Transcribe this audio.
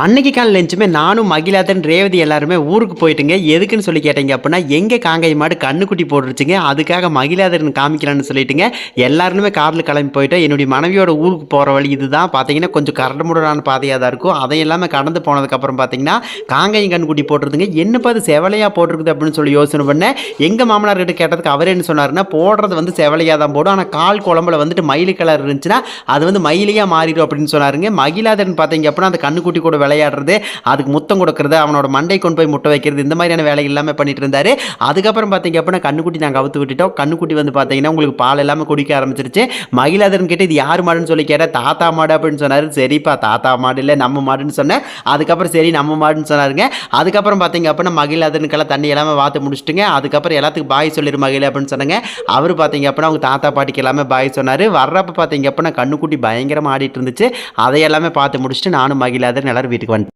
அன்னைக்கு காலைல எழுந்துச்சுமே நானும் மகிழாதன், ரேவதி எல்லாருமே ஊருக்கு போயிட்டுங்க. எதுக்குன்னு சொல்லி கேட்டீங்க அப்புட்னா, எங்க காங்கேயம் மாடு கன்னுக்குட்டி போட்டுருச்சுங்க. அதுக்காக மகிழாதன் காமிக்கலான்னு சொல்லிட்டுங்க, எல்லாருமே கார்ல கிளம்பி போயிட்டோம். என்னுடைய மனைவியோட ஊருக்கு போற வழி இதுதான். பார்த்தீங்கன்னா, கொஞ்சம் கரடுமுரடான பாதையா தான் இருக்கும். அதை எல்லாமே கடந்து போனதுக்கப்புறம் பார்த்தீங்கன்னா, காங்கேயம் கன்னுக்குட்டி போட்டிருதுங்க. என்னப்பா இது செவலையா போட்டிருக்குது அப்படின்னு சொல்லி யோசனை பண்ணேன். எங்க மாமனார் கிட்ட கேட்டதுக்கு அவர் என்ன சொன்னாருன்னா, போடுறது வந்து செவலையா தான் போடும். ஆனா கால் குழம்புல வந்துட்டு மயில் கலர் இருந்துச்சுன்னா, அது வந்து மயிலையா மாறிடும் அப்படின்னு சொன்னாருங்க. மகிழாதன் பார்த்தீங்க அப்படின்னா, அந்த கன்னுக்குட்டி கூட விளையாடுறது, அதுக்கு முத்தம் கொடுக்கறது, அவனோட மண்டை கொண்டு போய் முட்டை வைக்கிறது, இந்த மாதிரியான வேலைகள் எல்லாமே பண்ணிட்டு இருந்தாரு. அதுக்கப்புறம் பார்த்தீங்க அப்படின்னா கன்னுக்குட்டி நாங்கள் அவுத்து விட்டுட்டோம். கன்னுக்குட்டி வந்து பார்த்தீங்கன்னா உங்களுக்கு பால் எல்லாமே குடிக்க ஆரம்பிச்சிருச்சு. மகிழாதன் கிட்ட இது யார் மாடுன்னு சொல்லி கேட்டால் தாத்தா மாடு அப்படின்னு சொன்னாரு. சரிப்பா தாத்தா மாடு இல்லை நம்ம மாடுன்னு சொன்னேன். அதுக்கப்புறம் சரி நம்ம மாடுன்னு சொன்னாருங்க. அதுக்கப்புறம் பார்த்தீங்க அப்படின்னா மகிழாதனுக்கெல்லாம் தண்ணி எல்லாமே வாத்து முடிச்சுட்டுங்க. அதுக்கப்புறம் எல்லாத்துக்கும் பாய் சொல்லிரு மகிழ அப்படின்னு சொன்னாங்க. அவர் பார்த்தீங்க அப்படின்னா அவங்க தாத்தா பாட்டிக்கு எல்லாமே பாய் சொன்னார். வர்றப்ப பார்த்தீங்க அப்படின்னா கன்னுக்குட்டி பயங்கரமாக ஆடிட்டு இருந்துச்சு. அதை எல்லாமே பார்த்து முடிச்சுட்டு நானும் மகிழாதன் எல்லாரும் வீட்டுக்கு வந்துட்டோம்.